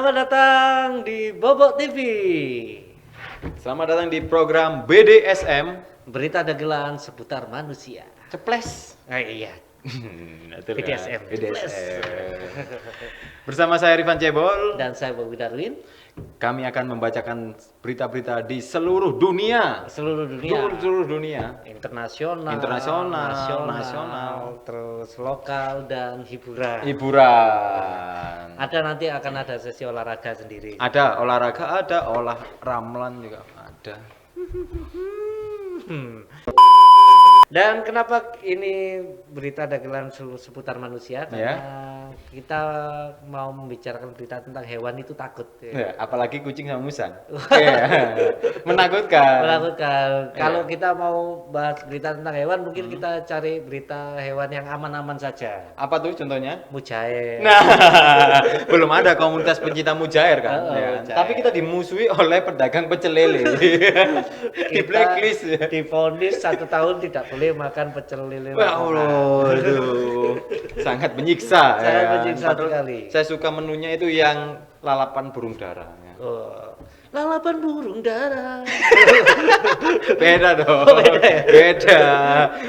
Selamat datang di Bobok TV. Selamat datang di program BDSM. Berita dagelan seputar manusia. Ceples. Iya. Betul kan? BDSM. BDSM. Bersama saya Rifan Cebol. Dan saya Bobi Darwin. Kami akan membacakan berita-berita di seluruh dunia. Seluruh dunia. Seluruh dunia. Internasional, Nasional. terus lokal dan hiburan. Hiburan. Nanti akan ada sesi olahraga sendiri. Ada olahraga, ada olah ramelan juga ada. Dan kenapa ini berita dagelan seputar manusia? Karena kita mau membicarakan berita tentang hewan itu takut. Ya, apalagi kucing sama musang. Menakutkan. Menakutkan. Kalau kita mau bahas berita tentang hewan, mungkin kita cari berita hewan yang aman-aman saja. Apa tuh contohnya? Mujair. Nah, belum ada komunitas pencinta mujair kan? Mujair. Tapi kita dimusuhi oleh pedagang pecel lele. Di blacklist. Divonis 1 tahun tidak boleh makan pecel lele. Ya Allah, itu sangat menyiksa. Sangat menyiksa Padahal sekali. Saya suka menunya itu yang lalapan burung dara. Oh. Lalapan burung dara. Beda dong. Beda ya? Beda.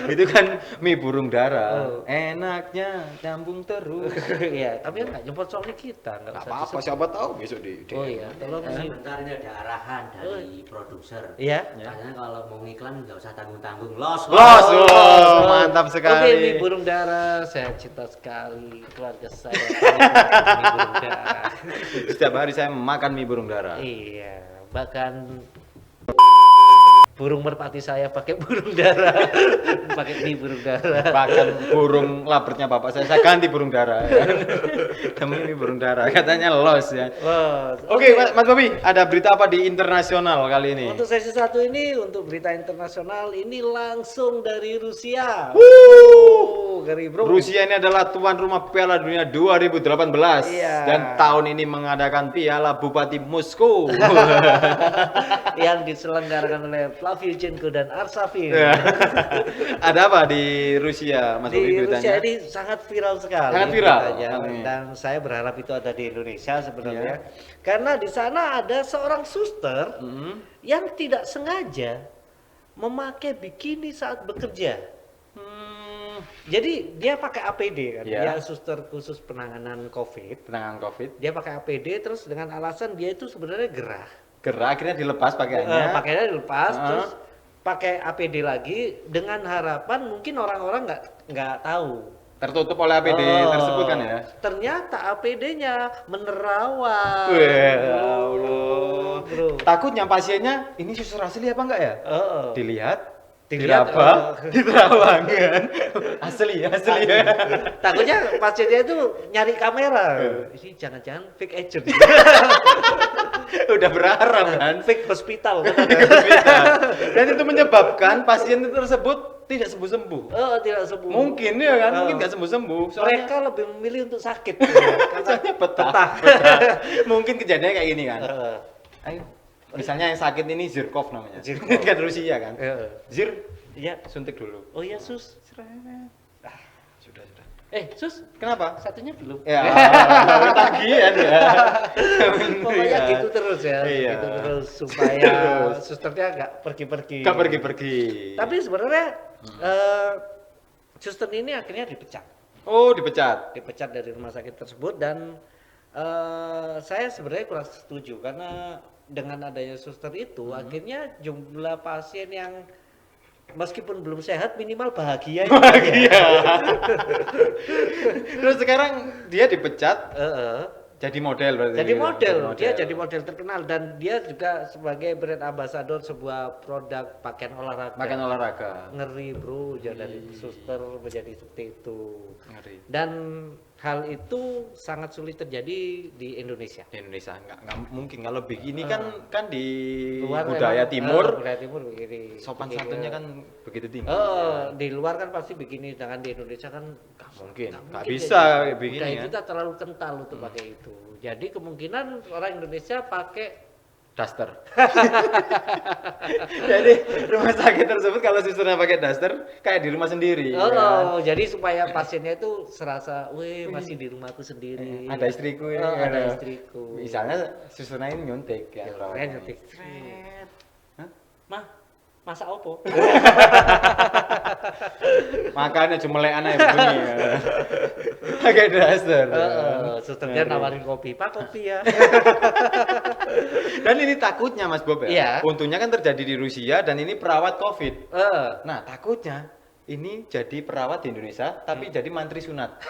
Itu kan mie burung dara. Oh. Enaknya nyambung terus. Iya, tapi kan nggak nyempot soalnya kita, nggak usah Apa-apa, disebut. siapa tahu besok di. Oh iya, tolong sih. Sebentar ini ada arahan dari produser. Iya. Katanya kalau mau ngiklan nggak usah tanggung-tanggung, los. Los, mantap sekali. Oke, mie burung dara, saya cinta sekali keluarga saya. Mie burung dara. Setiap hari saya makan mie burung dara. Iya, bahkan burung merpati saya pakai burung dara, pakai mie burung dara. Bahkan burung labernya bapak saya ganti burung dara. Demi mie burung dara, katanya los ya. Wah, Oke, Mas Bobi, ada berita apa di internasional kali ini? Untuk sesi 1 ini, untuk berita internasional ini langsung dari Rusia. Ngeri bro. Rusia ini adalah tuan rumah Piala Dunia 2018 Iya. dan tahun ini mengadakan Piala Bupati Moskow. Yang diselenggarakan oleh Flavchenko dan Arsavin. Ya. Ada apa di Rusia, Mas Bobi, Di beritanya? Rusia ini sangat viral sekali. Sangat viral. beritanya. Amin. Dan saya berharap itu ada di Indonesia sebenarnya. Iya. Karena di sana ada seorang suster Mm-hmm. yang tidak sengaja memakai bikini saat bekerja. Jadi dia pakai APD kan, Iya. dia suster khusus penanganan COVID. Penanganan COVID. Dia pakai APD terus dengan alasan dia itu sebenarnya gerah. Gerak akhirnya dilepas pakaiannya. Pakaiannya dilepas, Heeh. terus pakai APD lagi dengan harapan mungkin orang-orang nggak tahu. Tertutup oleh APD tersebut kan ya. Ternyata APD-nya menerawang. Wah, Allah. Bro. Takutnya pasiennya ini suster asli apa enggak ya? Dilihat, Dilihat, diraba, diterawang kan. Asli ya. Takutnya pasiennya itu nyari kamera. Ini jangan-jangan fake agent. Udah berharap kan. Fake hospital. Dan itu menyebabkan pasien tersebut tidak sembuh-sembuh. Tidak sembuh. Mungkin ya kan, mungkin nggak sembuh-sembuh. Mereka lebih memilih untuk sakit. Soalnya betah. Mungkin kejadiannya kayak gini kan. Ayo, misalnya yang sakit ini Zirkov namanya. Zirkov. Kan Rusia kan. Zir, Iya. suntik dulu. Oh iya sus. Sudah. Sus, Kenapa? satunya belum. Ya, tagihan ya. Pokoknya Iya. gitu terus ya. Iya. Gitu terus supaya susternya nggak pergi-pergi. Gak pergi-pergi. Tapi sebenarnya suster ini akhirnya dipecat. Oh, dipecat. Dipecat dari rumah sakit tersebut dan saya sebenarnya kurang setuju karena dengan adanya suster itu akhirnya jumlah pasien yang meskipun belum sehat minimal bahagia. Terus sekarang dia dipecat Heeh. jadi model berarti. Jadi model, dia jadi model terkenal dan dia juga sebagai brand ambassador sebuah produk pakaian olahraga. makan olahraga. Ngeri bro, dari suster menjadi seperti itu. Ngeri. Dan hal itu sangat sulit terjadi di Indonesia. Di Indonesia nggak mungkin kalau begini kan di Luar budaya memang, timur budaya timur begini. sopan Begini. santunnya kan begitu tinggi. Di luar kan pasti begini, sedangkan di Indonesia kan Nggak mungkin, nggak mungkin bisa jadi. kayak begini Budaya ya. kita terlalu kental untuk pakai itu. Jadi kemungkinan orang Indonesia pakai daster. Jadi rumah sakit tersebut kalau susternya pakai daster kayak di rumah sendiri. Oh, jadi supaya pasiennya itu serasa, weh masih di rumahku sendiri. Ada istriku ini. Oh, ada gitu. istriku. Misalnya susternya ini nyuntik ya. Keren nyetik. Hah? Mah, masak opo? Makanya jumelekan aja bunyi. Pakai daster. Susternya nawarin kopi, Pak kopi ya. Dan ini takutnya Mas Bob ya. Iya. Untungnya kan terjadi di Rusia dan ini perawat COVID. Eh, Nah, takutnya ini jadi perawat di Indonesia tapi jadi mantri sunat.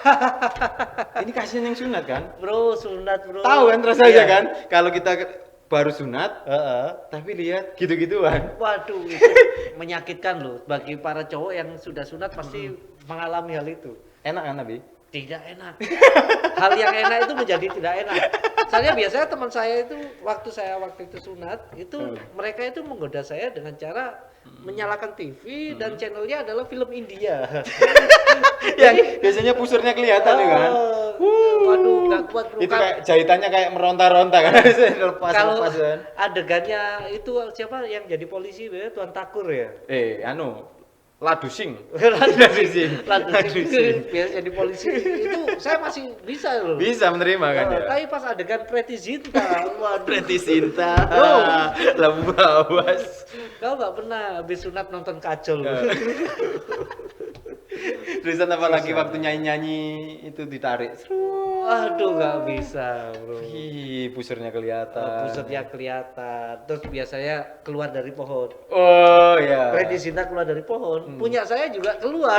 Ini kasihan yang sunat kan? bro, sunat bro. Tahu kan rasanya Iya. kan? Kalau kita baru sunat tapi lihat gitu-gituan. Waduh, itu menyakitkan loh. Bagi para cowok yang sudah sunat pasti mengalami hal itu. Enak kan Nabi? Tidak enak. Hal yang enak itu menjadi tidak enak. Soalnya biasanya teman saya itu waktu itu sunat, itu mereka itu menggoda saya dengan cara menyalakan TV dan channelnya adalah film India. Yang biasanya pusernya kelihatan ya kan? Waduh, nggak kuat bro. Itu kayak jahitannya kayak meronta-ronta kan? Kalau Lepas kan? adegannya itu siapa yang jadi polisi ya? Tuan Takur ya? Ladusing. Ladusing. Biar jadi polisi itu saya masih bisa loh. Bisa menerima kan ya? Tapi pas adegan Preti Zinta, waduh. Preti Sinta. Bro. Labu awas. Kau nggak pernah habis sunat nonton kajol? Terusan apalagi waktu nyanyi-nyanyi itu ditarik. Aduh nggak bisa bro. Ih, pusernya kelihatan. Pusatnya kelihatan. Terus biasanya keluar dari pohon. Oh ya. Preti Zinta keluar dari pohon. Punya saya juga keluar.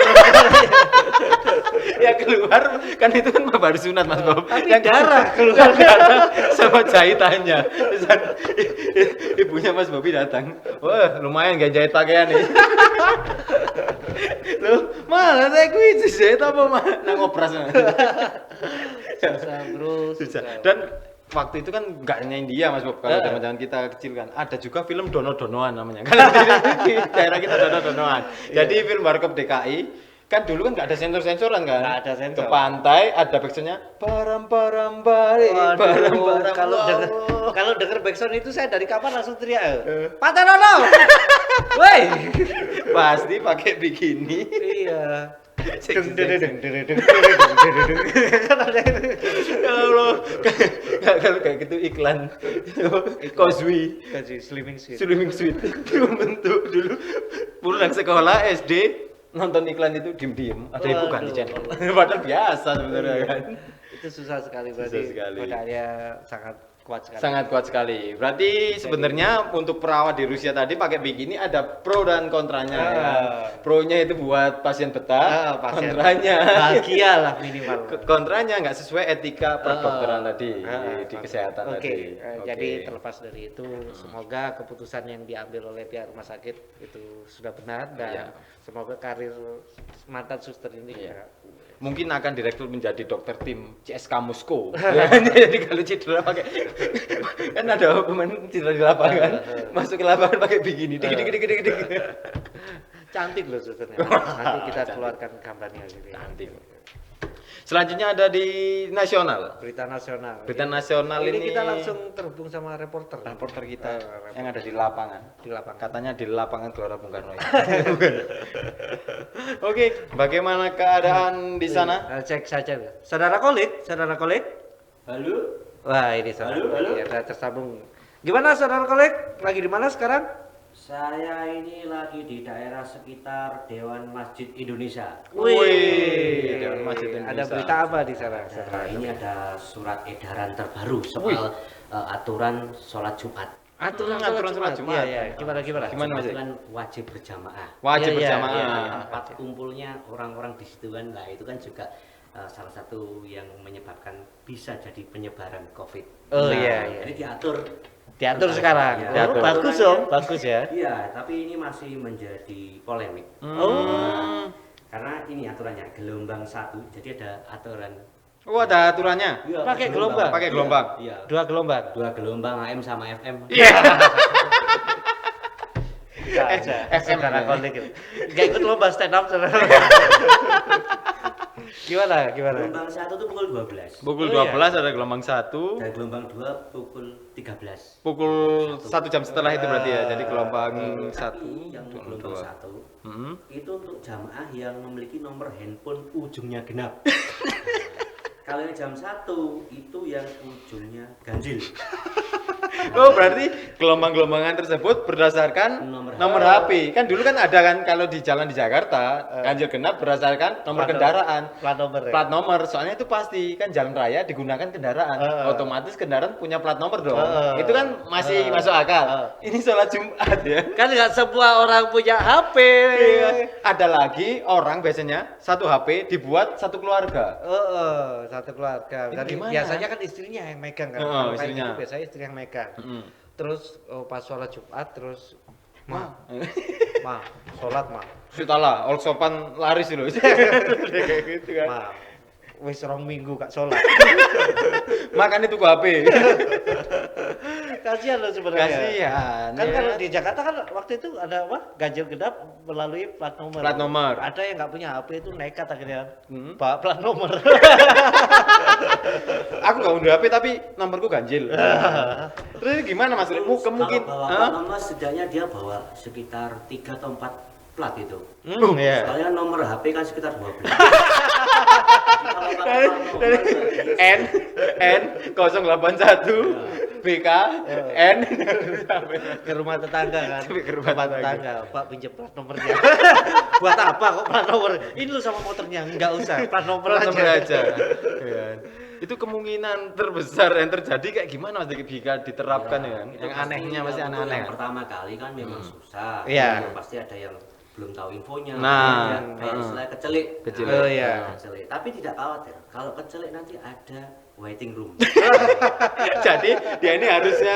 Ya keluar kan itu kan baru sunat Mas Bob. Tapi Yang darah keluar. darah sama jahitannya. Terusan ibunya Mas Bobi datang. Wah, lumayan gak jahit pakaian nih. Loh, malah saya kuwi jahit apa mah nang opras. Susah bro. Susah. Dan waktu itu kan nggak hanya India Mas Bob, kalau zaman-zaman kita kecil kan ada juga film Dono-Donoan namanya kan di daerah kita Dono-Donoan. Jadi film Warkop DKI kan dulu kan nggak ada sensor-sensoran kan. Nggak ada sensor. Ke pantai ada backsoundnya param bari Waduh, kalau denger backsound itu saya dari kapan langsung teriak. Pak Tanono. Woi. pasti pakai bikini. Iya. Kalau kalau kayak gitu iklan Kozwi Kasih slimming suit. swimming suite bentuk dulu pulang sekolah SD nonton iklan itu diem-diem ada ibu ganti channel padahal biasa sebenarnya kan. Itu susah sekali Susah berarti. sekali. Godaannya sangat kuat sekali. Sangat kuat sekali. Berarti sebenarnya untuk perawat di Rusia tadi pakai bikini ada pro dan kontranya ya. Pro-nya itu buat pasien betah, pasien kontranya bahagia lah minimal. kontranya nggak sesuai etika perdokteran tadi di Oke. kesehatan Oke, tadi. jadi terlepas dari itu, semoga keputusan yang diambil oleh pihak rumah sakit itu sudah benar dan Iya. semoga karir mantan suster ini ya. Mungkin akan direkrut menjadi dokter tim CSKA Moskow. Jadi kalau cedera pakai kan ada pemain cedera di lapangan, masuk ke lapangan pakai bikini. Dik. Cantik loh susternya. Nanti kita keluarkan gambarnya gitu. Cantik. Selanjutnya ada di nasional. Berita nasional. Berita nasional ini kita langsung terhubung sama reporter. reporter kita reporter. yang ada di lapangan. Di lapangan. Katanya di lapangan Gelora Bung Karno. Oke, bagaimana keadaan di sana? Cek saja. Saudara Kolik. Halo? Wah, ini saudara. Halo. Ya, sudah tersambung. Gimana saudara Kolik? Lagi di mana sekarang? Saya ini lagi di daerah sekitar Dewan Masjid Indonesia. Wih, Dewan Masjid Indonesia. Ada berita apa di sana? Nah, ini ada surat edaran terbaru soal aturan sholat Jumat. Aturan sholat Jumat. Iya, gimana? Gimana, Mas? Itu kan wajib berjamaah. Wajib Iya, iya, berjamaah. iya. Tempat kumpulnya orang-orang di situ kan, nah itu kan juga salah satu yang menyebabkan bisa jadi penyebaran COVID. Oh, Nah, iya, iya. Jadi diatur sekarang. Ya. Diatur. Bagus dong, bagus ya. Iya, tapi ini masih menjadi polemik. Oh. Karena ini aturannya gelombang 1, jadi ada aturan. Oh, ada aturannya. Iya, Pakai gelombang? Pakai gelombang. Iya. 2 gelombang. 2 gelombang AM sama FM. FM saudara Kolik. Enggak ikut lomba stand up saudara. Gimana? Gelombang 1 itu pukul 12. Pukul Oh, iya. 12 ada gelombang 1. Dan gelombang 2 pukul 13. Pukul 1 jam setelah itu berarti ya. Jadi gelombang Tapi 1 yang gelombang gelombang 2. 1 Hmm. itu untuk jamaah yang memiliki nomor handphone ujungnya genap. Kalau yang jam 1 itu yang ujungnya ganjil. Oh, berarti gelombang-gelombangan tersebut berdasarkan nomor HP. Kan dulu kan ada kan kalau di jalan di Jakarta, ganjil genap berdasarkan nomor kendaraan. Plat nomor ya? Plat nomor, soalnya itu pasti kan jalan raya digunakan kendaraan. Otomatis kendaraan punya plat nomor dong. Itu kan masih masuk akal. Ini sholat Jumat ya. Kan nggak semua orang punya HP. Iya. Ada lagi orang biasanya satu HP dibuat satu keluarga. Satu keluarga. Itu Jadi gimana? biasanya kan istrinya yang megang kan. Heeh, Kalau kayak istrinya. gitu biasanya istri yang megang. Terus pas sholat Jumat terus ma sholat ma Sudahlah, all sopan laris loh. Kayak gitu kan. ma wis rong minggu gak sholat. Makanya tuku HP. Kasihan loh sebenarnya. Kasihan. Kan ya. kalau di Jakarta kan waktu itu ada apa? Ganjil genap melalui plat nomor. Plat nomor. Ada yang nggak punya HP itu nekat akhirnya. Hmm. Bawa plat nomor. Aku gak unduh HP tapi nomorku ganjil. Terus ini gimana Mas? Mungkin Kalau bawa plat nomor setidaknya dia bawa sekitar 3 atau 4 plat itu. Iya. Soalnya nomor HP kan sekitar 12. Jadi kalau pakai plat nomor, N 081 BK N Ke rumah tetangga kan. Ke rumah tetangga. Pak pinjam plat nomornya. Buat apa kok plat nomor? Ini lu sama motornya enggak usah. Plat nomor Plat nomor aja. aja. Iya. Itu kemungkinan terbesar yang terjadi kayak gimana Mas jika diterapkan ya? itu Yang anehnya pasti pasti yang aneh-aneh. Yang pertama kali kan memang susah. Iya. Yang pasti ada yang belum tahu infonya. Nah, kayak istilah kecelik. Kecelik. Oh, iya. Kecelik. Tapi tidak khawatir. Kalau kecelik nanti ada waiting room. Jadi dia ini harusnya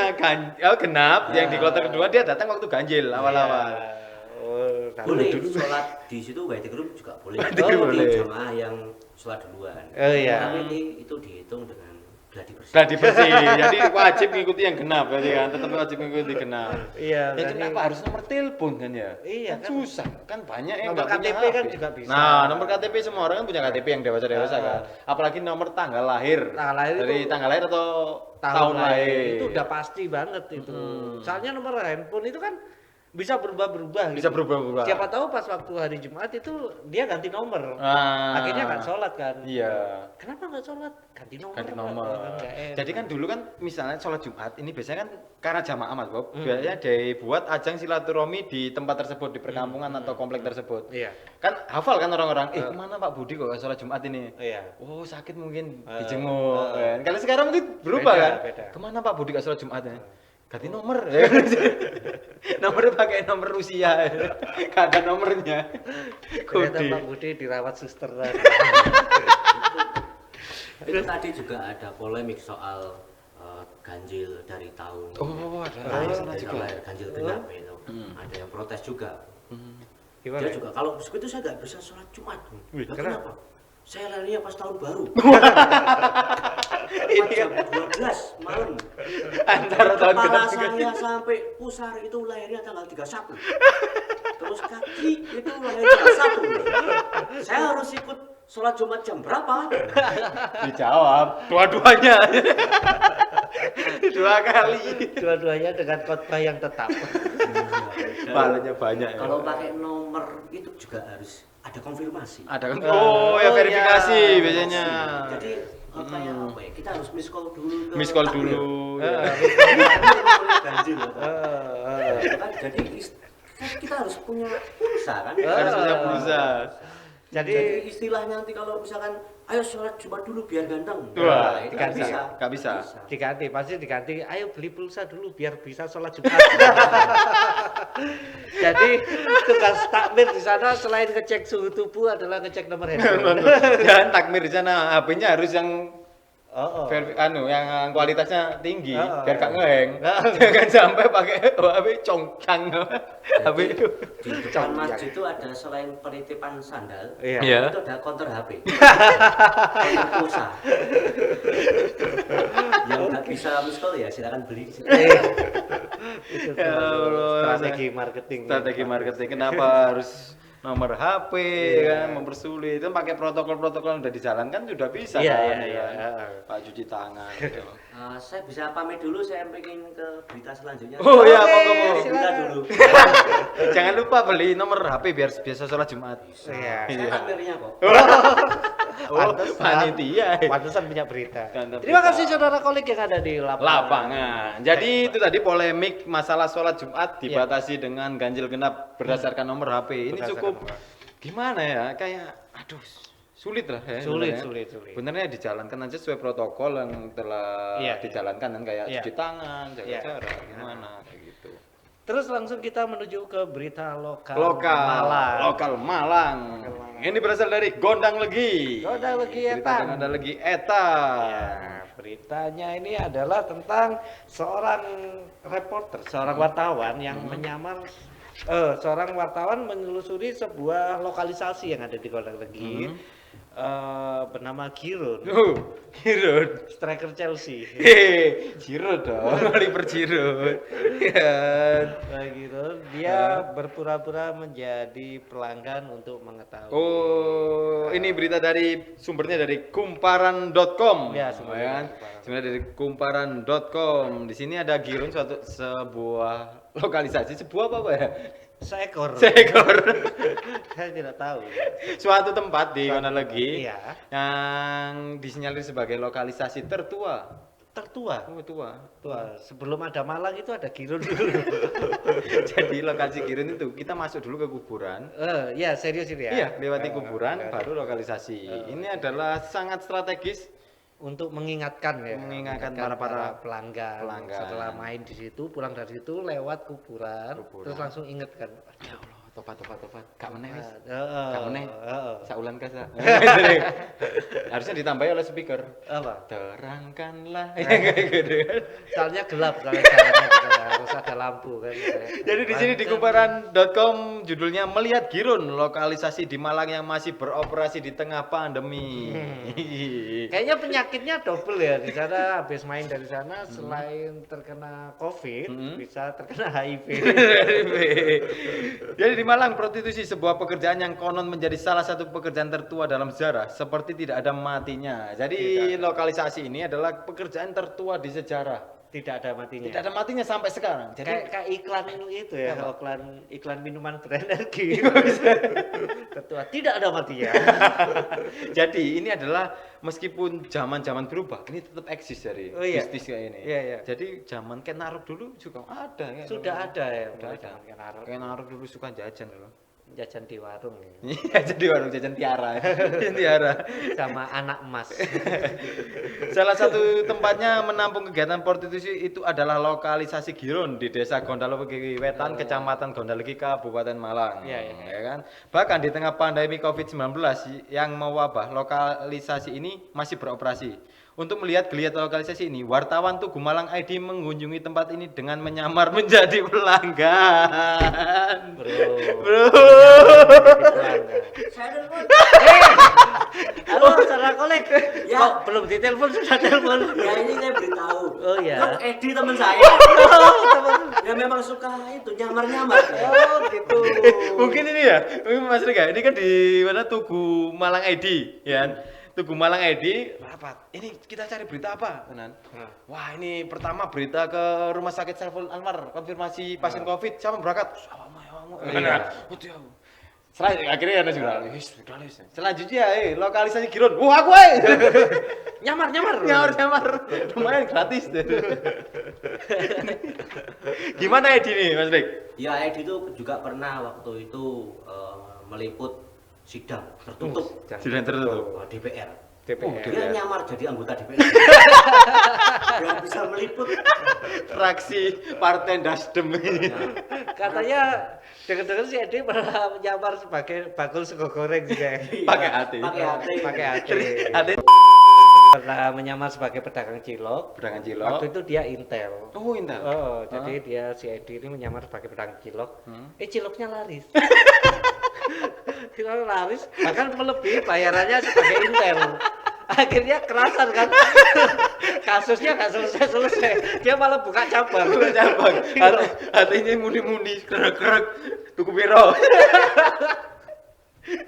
genap, yang di kloter kedua dia datang waktu ganjil awal-awal. Oh, Boleh sholat di situ waiting room juga boleh. Waiting room Untuk boleh. jamaah yang sholat duluan. Oh, iya. Tapi itu dihitung dengan gladi bersih. Gladi bersih. Jadi wajib mengikuti yang genap berarti kan, tetap wajib mengikuti genap. Iya, Ya berarti- kenapa harus nomor telepon kan ya? Iya, Kan kan. susah, kan banyak yang Nomor nggak punya KTP kan HP. juga bisa. Nah, nomor KTP semua orang kan punya KTP yang dewasa-dewasa Ah. kan. Apalagi nomor tanggal lahir. Tanggal lahir Dari itu- tanggal lahir atau tahun lahir lahir. itu udah pasti banget itu. Soalnya nomor handphone itu kan bisa berubah-berubah. Bisa gitu. berubah-ubah. Siapa tahu pas waktu hari Jumat itu dia ganti nomor. Ah. Akhirnya nggak sholat kan. Iya. Kenapa nggak sholat? Ganti nomor. Ganti Pak. nomor. Kan nggak enak. Jadi kan dulu kan misalnya sholat Jumat ini biasanya kan karena jamaah Mas Bob, biasanya dibuat ajang silaturahmi di tempat tersebut di perkampungan atau komplek tersebut. Iya. Kan hafal kan orang-orang, kemana Pak Budi kok sholat Jumat ini? Iya. Oh sakit mungkin dijenguk. Kan. Kalau sekarang mungkin berubah Beda, kan? beda. Kemana Pak Budi gak sholat Jumat ya? Ganti nomor. Nomornya pakai nomor Rusia. Gak ada nomornya. Ternyata Kode. Pak Budi dirawat suster tadi. Itu tadi juga ada polemik soal ganjil dari tahun Oh, ada lahir, sana dari juga. tahun lahir ganjil genap itu. Ada yang protes juga. Gimana? Dia juga kalau itu saya nggak bisa sholat Jumat. Wih, Lah, kenapa? kenapa? Saya larinya pas tahun baru. Ini jam 12 malam. Antara tahun Kepala genap saya sampai pusar itu lahirnya tanggal 31. Terus kaki itu lahirnya tanggal 1. Saya harus ikut sholat Jumat jam berapa? Dijawab dua-duanya. Dua kali. Dua-duanya dengan khotbah yang tetap. Pahalanya banyak ya. Kalau pakai nomor itu juga harus ada konfirmasi. Ada kan? Oh, ya verifikasi iya. biasanya. Jadi apa ya? Kita harus miss call dulu. Miss call dulu. Ya. Ganjil. Kan jadi kita harus punya pulsa kan? Harus punya pulsa. Jadi istilahnya nanti kalau misalkan ayo sholat Jumat dulu biar ganteng. Wah, itu nggak bisa. Nggak bisa. diganti, pasti diganti. Ayo beli pulsa dulu biar bisa sholat Jumat. Jadi tugas takmir di sana selain ngecek suhu tubuh adalah ngecek nomor handphone. Dan takmir di sana HP-nya harus yang Oh, yang kualitasnya tinggi Oh, biar gak ngeheng. Jangan sampai pakai HP congkang. HP itu. Di depan masjid itu ada selain penitipan sandal, Iya. itu ada counter HP. Counter pulsa. Yang nggak bisa miss call ya silakan beli. Itu Ya Allah. strategi marketing. Strategi marketing kenapa harus nomor HP kan, mempersulit. Itu pakai protokol-protokol yang udah dijalankan sudah bisa Iya, kan. iya, kan? iya. Pak cuci tangan gitu. Saya bisa pamit dulu, saya pengen ke berita selanjutnya. Oh iya, Oke, monggo. Berita silakan. dulu. Jangan lupa beli nomor HP biar biasa sholat Jumat. Iya. Saya takmirnya kok. Oh, Pantesan. panitia. Pantesan punya berita. Ganteng Terima berita. kasih saudara kolik yang ada di Lapangan. Jadi itu tadi polemik masalah sholat Jumat dibatasi dengan ganjil genap berdasarkan nomor HP. Ini Berdasarkan cukup nomor. gimana ya? Kayak aduh sulit lah ya. Sulit, sebenarnya. sulit. Benernya dijalankan aja sesuai protokol yang telah Iya, dijalankan kan kayak iya. cuci tangan, jaga Iya. jarak, gimana kayak gitu. Terus langsung kita menuju ke berita lokal Lokal Malang. Malang. Ini berasal dari Gondang Legi. Gondang Legi Berita Etan. Gondang Legi Etan. Ya, beritanya ini adalah tentang seorang reporter, seorang wartawan yang menyamar seorang wartawan menelusuri sebuah lokalisasi yang ada di Gondang Legi. Bernama Giroud, Giroud. striker Chelsea. Giroud dong, Oliver Giroud. Ya. Nah, Giroud, dia berpura-pura menjadi pelanggan untuk mengetahui. Oh, ini berita dari sumbernya dari kumparan.com. Ya, sumbernya kan? dari Kumparan. Sebenarnya dari kumparan.com. Di sini ada Giroud sebuah lokalisasi, sebuah apa ya? Seekor. Saya tidak tahu. Suatu tempat di Gondang Legi Iya. yang disinyalir sebagai lokalisasi tertua. Tertua. Oh, tua. Tua. Sebelum ada Malang itu ada Giroud dulu. Jadi lokasi Giroud itu kita masuk dulu ke kuburan. Ya serius ini ya. Iya, lewati kuburan Iya. baru lokalisasi. Ini adalah sangat strategis Untuk mengingatkan ya. Mengingatkan para pelanggan. pelanggan. Setelah main di situ, pulang dari situ lewat kuburan. Kuburan. Terus langsung ingat kan. ya Allah, topat. Gak meneh wis. Heeh. Gak meneh. Heeh. Saulan kasa. Harusnya ditambahi oleh speaker. Apa? Terangkanlah. Kayak gitu kan. Soalnya gelap soalnya jalannya di sana, harus ada lampu kan. Jadi di sini di kumparan.com judulnya melihat Giroud lokalisasi di Malang yang masih beroperasi di tengah pandemi. Kayaknya penyakitnya double ya di sana, habis main dari sana selain terkena COVID bisa terkena HIV. Jadi di Malang prostitusi sebuah pekerjaan yang konon menjadi salah satu pekerjaan tertua dalam sejarah seperti tidak ada matinya. Jadi lokalisasi ini adalah pekerjaan tertua di sejarah. Tidak ada matinya. Tidak ada matinya sampai sekarang. Jadi Kayak iklan itu ya, iklan minuman berenergi. Ketua tidak ada matinya. jadi ini adalah meskipun zaman-zaman berubah, ini tetap eksis dari Oh iya. bisnis kayak ini. Iya, iya. Jadi zaman Kenarok dulu juga ada ya. Sudah ada ya, Sudah mulai ada. zaman Kenarok. Kenarok dulu suka jajan loh. Jajan di warung ya. Iya, jadi warung jajan Tiara. Jajan Tiara. Sama anak emas. Salah satu tempatnya menampung kegiatan prostitusi itu adalah lokalisasi Giroud di Desa Gondalegi Wetan, Kecamatan Gondalegi, Kabupaten Malang. Iya, iya. Ya kan? Bahkan di tengah pandemi COVID-19 yang mewabah, lokalisasi ini masih beroperasi. Untuk melihat geliat lokalisasi ini, wartawan Tugu Malang ID mengunjungi tempat ini dengan menyamar menjadi pelanggan. Bro. Saya telepon. Halo, saudara kolek. Ya. Kok belum ditelepon sudah telepon? Ya ini saya beritahu. Oh, iya. Kan Edi teman saya. Ya memang suka itu nyamar-nyamar. Oh, gitu. Mungkin ini ya, mungkin Mas Rika, ini kan di mana Tugu Malang ID, ya kan? Tugu Malang ID rapat. Ini kita cari berita apa, tenan? Wah, ini pertama berita ke Rumah Sakit Saiful Anwar, konfirmasi pasien Covid, siapa berangkat? Awakmu. Iya. Selanjutnya akhirnya ada juga. Selanjutnya, lokalisasi Giroud. Wah, aku Nyamar. nyamar. Lumayan gratis deh. Gimana Edi nih, Mas Rik? Ya Edi itu juga pernah waktu itu meliput sidang tertutup Sudah tertutup. DPR. DPR. Dia nyamar jadi anggota DPR. Biar bisa meliput. Fraksi Partai Nasdem ini. Katanya dengar-dengar si Edi pernah nyamar sebagai bakul sego goreng juga. Pakai hati. Pakai hati. Pakai hati. Ada Pernah menyamar sebagai pedagang cilok. pedagang cilok. Waktu itu dia Intel. Oh, Intel. Oh, jadi dia si Edi ini menyamar sebagai pedagang cilok. Ciloknya laris. Ciloknya laris, bahkan melebihi bayarannya sebagai Intel. Akhirnya kerasan kan. Kasusnya nggak selesai. Dia malah buka cabang. Cabang. Hatinya muni-muni, kerak-kerak. Tuku piro.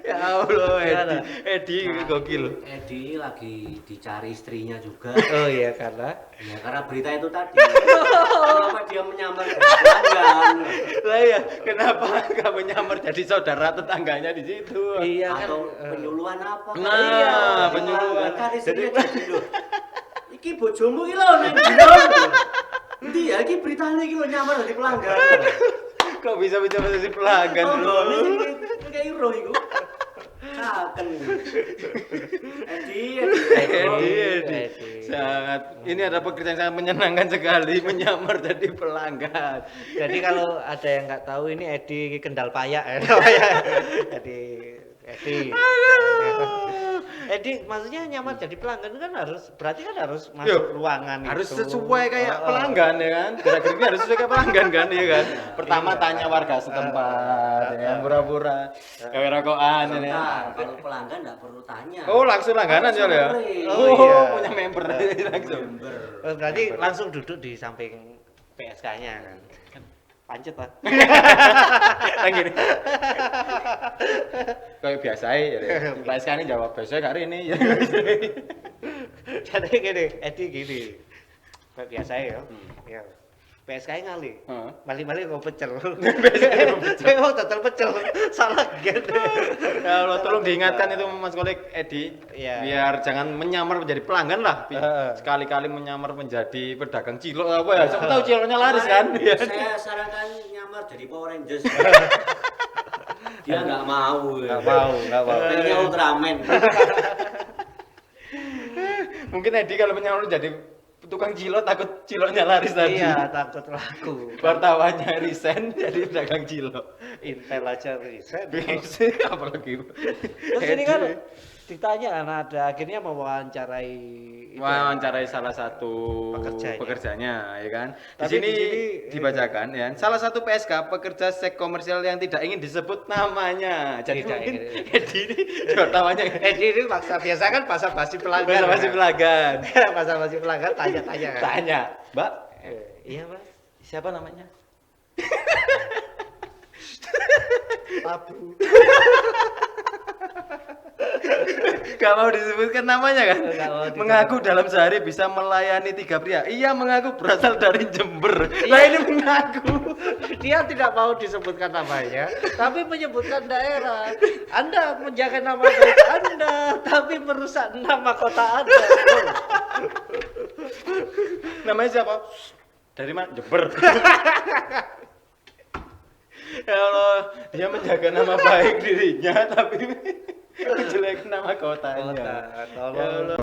Ya Allah, Gimana? Edi gokil. Edi lagi dicari istrinya juga. Oh iya, karena Ya karena berita itu tadi. Kenapa dia menyamar jadi pelanggan? Lah ya, kenapa enggak menyamar jadi saudara tetangganya di situ? iya kan Atau penyuluhan apa? Nah, Iya, penyuluhan. Kan istrinya jadi lho. Iki bojomu iki lho ning dino. Endi ya iki beritane iki lho nyamar jadi pelanggan. Kok bisa jadi pelanggan, Oh, Bro? ini kayak hero iku. Kaken. Edi. Edi. Sangat. Ini ada pekerjaan sangat menyenangkan sekali menyamar jadi pelanggan. jadi kalau ada yang nggak tahu ini Edi Kendal Payak ya. Jadi Edi. Edi maksudnya nyamar jadi pelanggan kan berarti kan harus masuk Yo, ruangan harus itu. sesuai kayak Oh, pelanggan ya kan. Gerak-geriknya harus sesuai kayak pelanggan kan ya kan. Pertama Iya. tanya warga setempat ya kan, pura-pura kayak rokokan ini. Bentar, kalau pelanggan enggak perlu tanya. Oh, langsung langganan ya ya. Oh, Oh, iya. punya member langsung. Member. Oh, berarti langsung duduk di samping PSK-nya kan. Pancet lah. Yang gini. Kayak biasa ya. Pak SK ini jawab besok hari ini. Jadi gini, Edi gini. Kayak biasa ya. Ya. PSK ngali. Heeh. Balik-balik mau pecel. Saya mau total pecel. Salah gitu. Ya Allah, tolong diingatkan itu Mas Kolik Edi, Iya. biar jangan menyamar menjadi pelanggan lah. Heeh. Sekali-kali menyamar menjadi pedagang cilok apa ya? Siapa tahu ciloknya laris kan? Iya. Saya sarankan nyamar jadi Power Rangers. Dia nggak mau. Nggak mau. Pengennya Ultraman. Mungkin Edi kalau menyamar jadi tukang cilok takut ciloknya laris tadi. Iya, takut laku. Wartawannya resign jadi pedagang cilok. Intel aja riset. Bisa apalagi. Terus ini kan ditanya ada akhirnya mewawancarai itu. Wawancarai salah satu Pekerjanya. pekerjanya, ya kan. Di Tapi sini di sini, dibacakan ya. Salah satu PSK pekerja seks komersial yang tidak ingin disebut namanya. Jadi Tidak mungkin ingin. Edi ini wartawannya Ini maksa biasa kan pasar basi pelanggan. bahasa masih pelanggan. Pasar basi pelanggan tanya-tanya kan. Tanya, Mbak, Iya, Mas. siapa namanya? Abu. Gak mau disebutkan namanya kan? Nggak mau disebut. Mengaku dalam sehari bisa melayani 3 pria. Iya, mengaku berasal dari Jember. Iya. Lah ini mengaku. Dia tidak mau disebutkan namanya, tapi menyebutkan daerah. Anda menjaga nama baik Anda, tapi merusak nama kota Anda. Namanya siapa? Dari mana? Jember. Ya Allah, dia menjaga nama baik dirinya tapi menjelekkan nama kotanya. Kota, Ya tolong. Allah.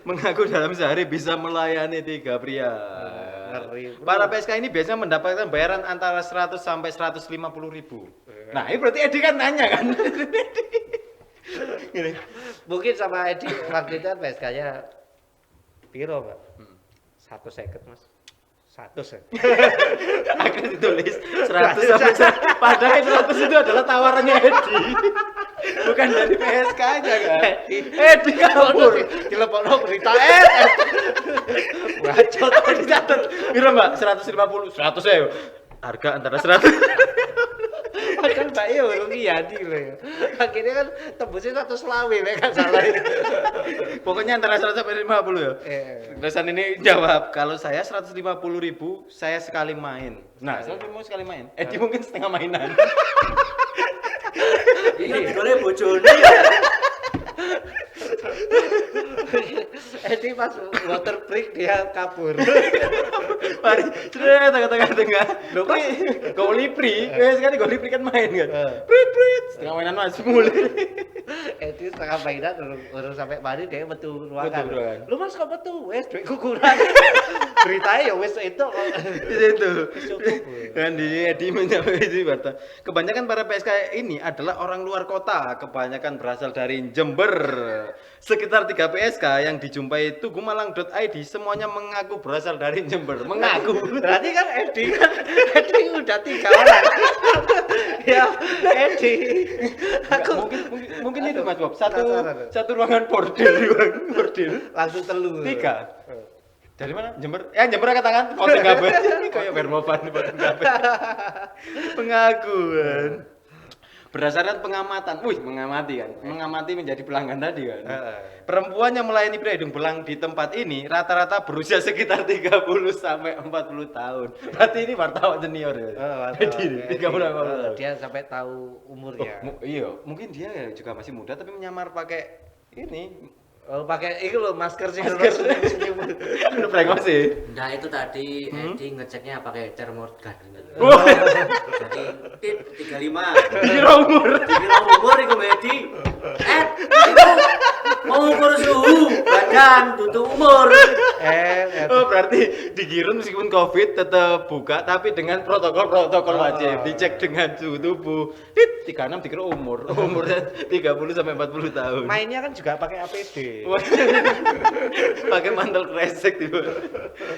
Mengaku dalam sehari bisa melayani 3 pria. Ngeri. Para PSK ini biasanya mendapatkan bayaran antara 100 sampai 150 ribu. Nah, ini berarti Edi kan nanya kan? Gini. Mungkin sama Edi waktu itu kan PSK-nya piro, Pak? 1 Mas. 100 ya. Akhirnya ditulis 100 sampai 100. Padahal 100 itu adalah tawarannya Edi. Bukan dari PSK aja kan. Edi kabur. Dilepokno berita Bacot kok dicatat. Piro, Mbak? 150. 100 ya. Harga antara 100. Padahal Mbak Iyo rugi Yadi loh ya. Akhirnya kan tembusnya 100 lawe, kan salah. Pokoknya antara 100 sampai 50 ya. Terusan ini jawab, kalau saya 150 ribu, saya sekali main. Nah, 150 sekali main. Edi mungkin setengah mainan. Iya, digolek bojone ya. Edi pas water break dia kabur. Mari, cerita tengah-tengah. Loh, kok golipri? Sekali golipri kan main kan. Prit, setengah mainan masih mulai. Edi setengah mainan urus sampai mari dia metu ruangan. Metu ruangan. Lu Mas kok metu? Wes duitku kurang. Beritanya ya wes itu kok. Di situ. Cukup. Dan di Edi menjawab itu Barta. Kebanyakan para PSK ini adalah orang luar kota, kebanyakan berasal dari Jember. Sekitar 3 PSK yang dijumpai tugumalang.id semuanya mengaku berasal dari Jember. Mengaku. Berarti kan Edi udah 3 orang. Ya, Edi. Mungkin itu Mas Bob. Penasaran. Satu ruangan bordil. Langsung telu. 3. Dari mana? Jember. Ya Jember katakan potong kabel. Kayak Bermopan potong kabel. Pengakuan. Berdasarkan pengamatan, mengamati kan, mengamati menjadi pelanggan tadi kan. Heeh. Perempuan yang melayani pria hidung belang di tempat ini rata-rata berusia sekitar 30 sampai 40 tahun. Berarti ini wartawan senior ya. Jadi 30 tahun. Dia sampai tahu umurnya. Iya, mungkin dia ya juga masih muda tapi menyamar pakai ini. Oh, pakai itu loh masker sih. Brengos sih. Nah itu tadi Edi ngeceknya pakai Thermorgan. Wah, Jadi tip 35. kira umur. Dikira umur iku Edi. Itu mau ukur suhu badan tutup umur. Oh, berarti dikirim meskipun Covid tetap buka tapi dengan protokol wajib. Dicek dengan suhu tubuh. 36 dikira umurnya 30 sampai 40 tahun. Mainnya kan juga pakai APD. Wah, pakai mantel kresek tiba.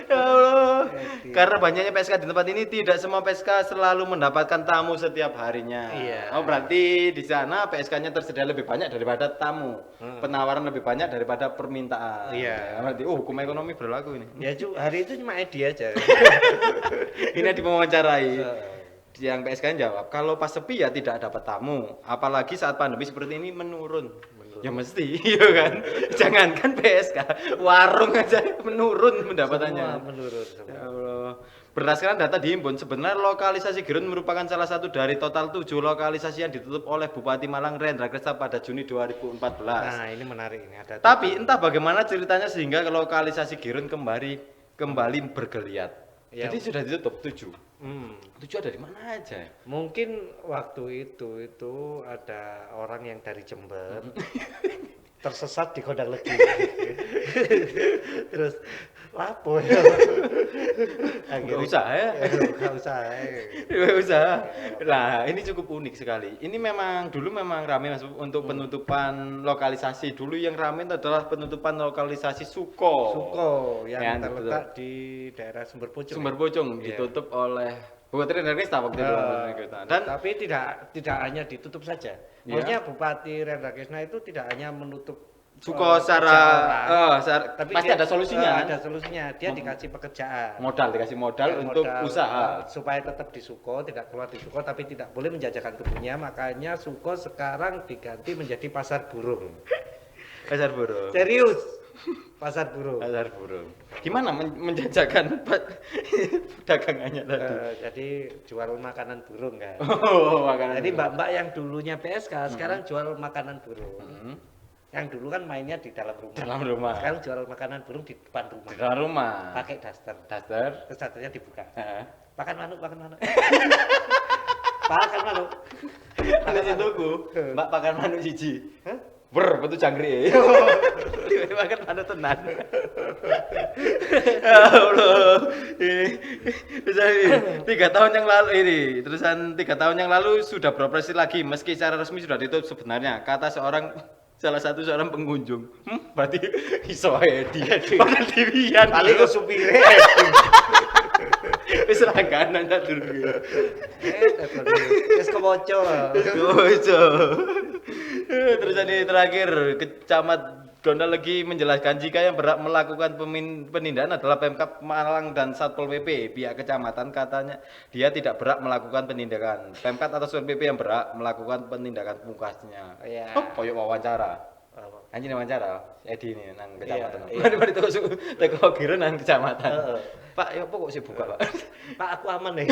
Ya Allah. Karena banyaknya PSK di tempat ini, tidak semua PSK selalu mendapatkan tamu setiap harinya. Iya. Oh, berarti di sana PSK-nya tersedia lebih banyak daripada tamu. Penawaran lebih banyak daripada permintaan. Iya. Ya, berarti hukum ekonomi berlaku ini. Ya hari itu cuma Edi aja. Ini diwawancarai. Yang PSK jawab, kalau pas sepi ya tidak dapat tamu, apalagi saat pandemi seperti ini menurun. Ya mesti, iya kan. Jangankan PSK, warung aja menurun pendapatannya. Semua menurun. Ya Allah. Berdasarkan data dihimpun, sebenarnya lokalisasi Girun merupakan salah satu dari total 7 lokalisasi yang ditutup oleh Bupati Malang Rendra Kresna pada Juni 2014. Nah, ini menarik ini ada. Tapi entah bagaimana ceritanya sehingga lokalisasi Girun kembali bergeliat. Ya. Jadi sudah ditutup 7. 7 ada di mana aja? Mungkin waktu itu ada orang yang dari Jember tersesat di Kodang Legi. Terus lapo ya. Enggak usah ya. Enggak usah. Enggak usah. Nah, ini cukup unik sekali. Ini dulu memang ramai Mas untuk penutupan lokalisasi. Dulu yang ramai itu adalah penutupan lokalisasi Suko. Suko yang Ya, terletak di daerah Sumber Pucung. Sumber Bojong Iya. ditutup oleh Bupati Rendra Kresna waktu itu. Dan Tapi tidak hanya ditutup saja. Ya. Maksudnya Bupati Rendra Kresna itu tidak hanya menutup Suko kerja orang, tapi pasti dia- ada solusinya. ada solusinya. Dia dikasih pekerjaan. Dikasih modal Ya, untuk modal, usaha. supaya tetap di Suko, tidak keluar di Suko, tapi tidak boleh menjajakan kebunnya. Makanya Suko sekarang diganti menjadi pasar burung. Pasar burung. Serius, pasar burung. Pasar burung. Gimana menjajakan dagangannya tadi? Jadi jual makanan burung kan. Oh, makanan. Jadi mbak-mbak yang dulunya PSK sekarang jual makanan burung. Yang dulu kan mainnya di dalam rumah. Dalam rumah. Sekarang jual makanan burung di depan rumah. Di dalam rumah. Pakai daster. Daster. Terus dasternya dibuka. Heeh. Makan manuk. Makan manuk. Ada sing tuku. Mbak pakan manuk siji. Hah? Betul jangkrik. Tiba-tiba makan manuk tenan. Ya Allah. Ini 3 tahun yang lalu ini, terusan 3 tahun yang lalu sudah beroperasi lagi meski secara resmi sudah ditutup sebenarnya. Kata salah satu seorang pengunjung. Berarti iso ae dia. Padahal dirian. Paling ke supire. Wis langganan ta dulu. Wis kemoco. Ojo. Terus ini terakhir, Kecamat Gondal lagi menjelaskan jika yang berhak melakukan penindakan adalah Pemkab Malang dan Satpol PP. Pihak kecamatan katanya dia tidak berhak melakukan penindakan. Pemkab atau Satpol PP yang berhak melakukan penindakan pungkasnya. Iya. Koyo wawancara. Anjing wawancara, Edi ini nang kecamatan. Iya. Mari teko kira nang kecamatan. Heeh. Pak, ya apa kok sih buka, Pak? Pak, aku aman nih.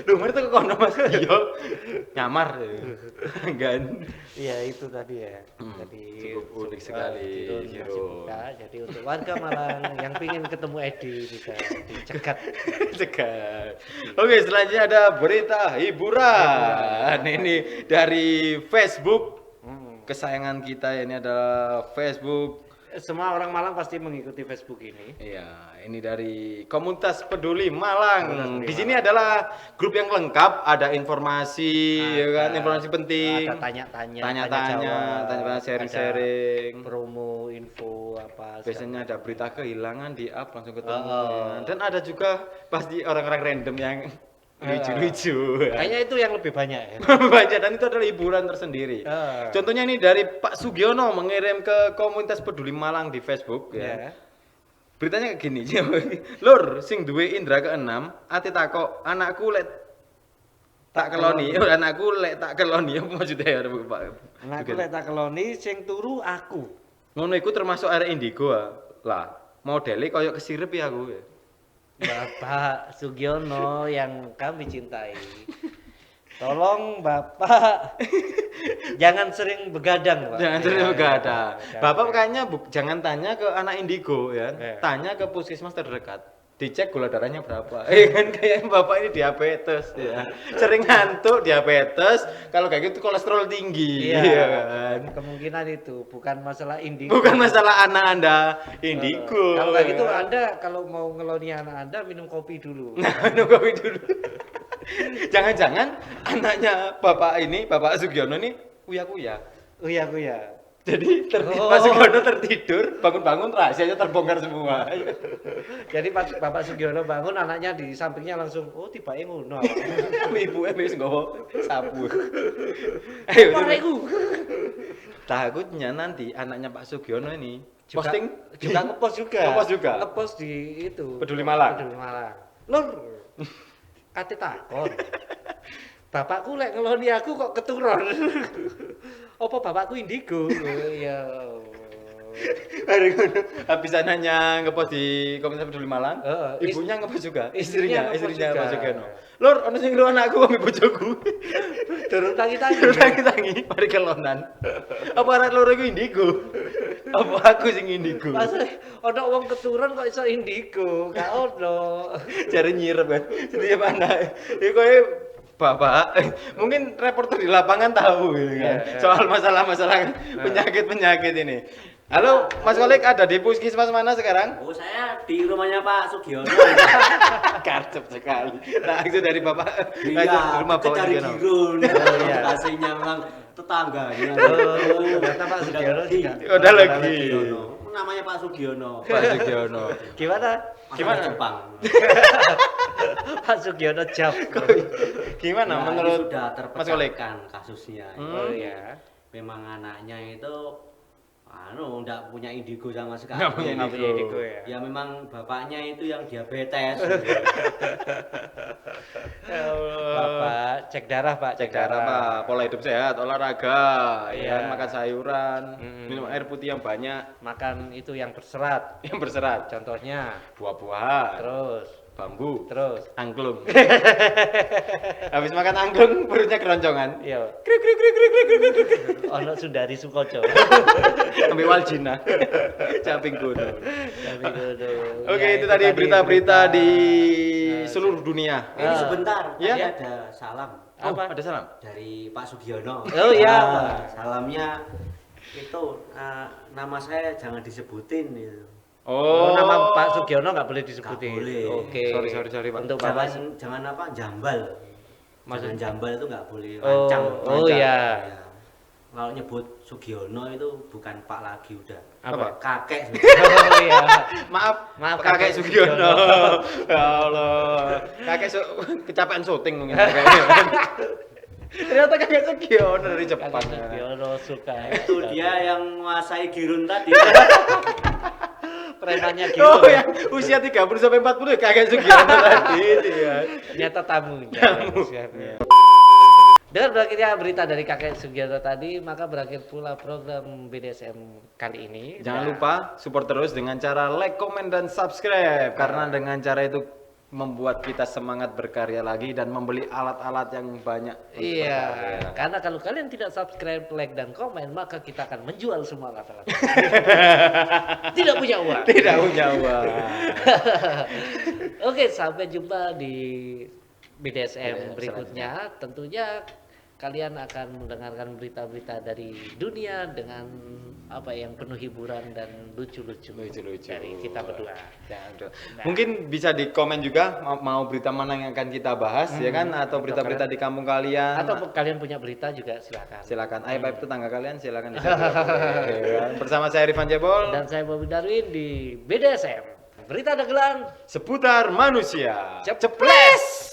Duh, mari teko kono Mas. Iya. Nyamar. Enggak. Iya itu tadi ya. Jadi cukup unik sekali, Girun Girun. masih buka. Jadi untuk warga Malang yang ingin ketemu Edi bisa dicegat. Cegat. Oke, selanjutnya ada berita hiburan. Ini dari Facebook. Kesayangan kita ini adalah Facebook. Semua orang Malang pasti mengikuti Facebook ini. Iya, ini dari Komunitas Peduli Malang. Komunitas Peduli Di sini adalah grup yang lengkap, ada informasi, ya kan, Ada- informasi penting. Ada tanya-tanya, Tanya-tanya, jawab, sharing-sharing. ada promo, info apa. Biasanya ada berita kehilangan di up langsung ketemu. Oh. Dan ada juga pasti orang-orang random yang lucu-lucu. Kayaknya itu yang lebih banyak ya. Banyak, dan itu adalah hiburan tersendiri. Ah. Contohnya ini dari Pak Sugiono mengirim ke Komunitas Peduli Malang di Facebook ya. Ya. Beritanya kayak gini, Lur, sing duwe indra keenam, ati takok, anakku lek Tak keloni, anakku lek tak keloni apa maksudnya ya Pak? Anakku lek tak keloni sing turu aku. Ngono iku termasuk arek indigo lah. Modele koyo kesirep ya aku. Bapak Sugiono yang kami cintai. Tolong Bapak jangan sering begadang, Pak. Jangan sering Ya, begadang. ya, Bapak ya. kayaknya jangan tanya ke anak indigo ya. Ya. Tanya ke puskesmas terdekat. Dicek gula darahnya berapa. Kan kayak bapak ini diabetes ya. Sering ngantuk diabetes, kalau kayak gitu kolesterol tinggi. Iya, Iya kan. kemungkinan itu bukan masalah indigo. Bukan masalah anak Anda indigo. Kalau kayak gitu ya. Anda kalau mau ngeloni anak Anda minum kopi dulu. Nah, minum kopi dulu. Jangan-jangan anaknya bapak ini, Bapak Sugiono ini uya-uya. Uya kuya. Jadi Oh. Pak Sugiono tertidur, bangun-bangun rahasianya terbongkar semua. Jadi pas Bapak Sugiono bangun anaknya di sampingnya langsung oh tibake ngono. Ibu wis nggawa sapu. Ayo. Pareku. Takutnya nanti anaknya Pak Sugiono ini Juga, posting juga ngepost juga. Ngepost juga? Ngepost di itu. Peduli Malang? Peduli Malang. Lur. Kate takon. Bapakku lek ngeloni aku kok keturun. Apa bapakku indigo? Ya. Hari ngono habis anaknya ngepost di komunitas Peduli Malang, Heeh, ibunya ngepost juga, istrinya ngepost istrinya juga. Pak Sugiono. Lur, ono sing ngelu anakku ambek bojoku. Turun tangi-tangi. Terus tangi-tangi mari kelonan. Apa arek loro iku indigo? Apa aku sing indigo? Pas ono wong keturun kok iso indigo, gak ono. Cari nyirep kan. Setiap anak. Iku koyo Bapak, mungkin reporter di lapangan tahu gitu kan. Iya. Soal masalah-masalah penyakit-penyakit ini. Halo, Mas Kolik ada di puskesmas mana sekarang? Oh, saya di rumahnya Pak Sugiono. Karcep sekali. Langsung dari Bapak. Iya, langsung rumah dekat Bapak dari Sugiono. Girun. iya. Lokasinya memang tetangganya. Oh, kata Pak Sugiono juga. Udah lagi. Sugiono. Namanya Pak Sugiono. Pak Sugiono. Gimana? Gimana Jepang? Pak Sugiono jam. Gimana Ya, menurut ini sudah Mas Kolik? terpecahkan kasusnya. Oh ya. Memang anaknya itu enggak punya indigo sama sekali. Nggak punya Nggak punya indigo ya. Ya memang bapaknya itu yang diabetes. Ya Allah. Bapak cek darah Pak, Cek darah Pak, pola hidup sehat, olahraga, Iya. ya, makan sayuran, Mm. minum air putih yang banyak, Makan itu yang berserat. yang berserat, Contohnya buah-buahan, terus bambu, terus angklung. Habis makan angklung perutnya keroncongan. iya Krik krik krik krik krik krik, krik. ono Sundari Sukoco. Ambil waljina. Caping gunung. Tapi dulu. Oke, Ya, itu tadi berita-berita di Nah, seluruh dunia. Ini sebentar, Ya. tadi ada salam Oh, Apa? ada salam. dari Pak Sugiono. Oh, iya, Nah, Pak. salamnya itu nama saya jangan disebutin gitu. Oh, nama Pak Sugiono nggak boleh disebutin. Nggak boleh. Oke. Sorry, Pak. Untuk Bapak Jangan apa jambal. Maksud- Jangan jambal itu nggak boleh Oh, lancang. oh, lancang. iya. Ya. Kalau nyebut Sugiono itu bukan Pak lagi udah. Apa? Kakek. Oh iya. Maaf, Maaf, kakek kakek Sugiono. Sugiono. Ya Allah. Kakek kecapean syuting mungkin. Ternyata kakek Sugiono dari Jepang. Kakek Sugiono suka. Itu dia yang menguasai Girun tadi. Premannya gitu. Oh, yang usia 30 sampai 40 ya kakek Sugiono tadi itu ya. Ternyata tamunya. Dengan berakhirnya berita dari kakek Sugiono tadi, maka berakhir pula program BDSM kali ini. Jangan Dan- lupa support terus dengan cara like, comment, dan subscribe. Karena dengan cara itu membuat kita semangat berkarya lagi dan membeli alat-alat yang banyak. untuk Iya, berkarya. karena kalau kalian tidak subscribe, like, dan komen, maka kita akan menjual semua alat-alat. Tidak punya uang. Tidak punya uang. Oke, sampai jumpa di BDSM BDSM berikutnya. Tentunya kalian akan mendengarkan berita-berita dari dunia dengan apa yang penuh hiburan dan lucu-lucu Lucu-lucu. dari kita berdua. Ya, udah. Mungkin bisa di komen juga mau berita mana yang akan kita bahas ya kan atau berita-berita di kampung kalian. Atau kalian punya berita juga silakan. Silakan. Aib tetangga kalian silakan di Bersama saya Rifan Jebol Dan saya Bobby Darwin di BDSM. Berita dagelan seputar manusia. Ceples.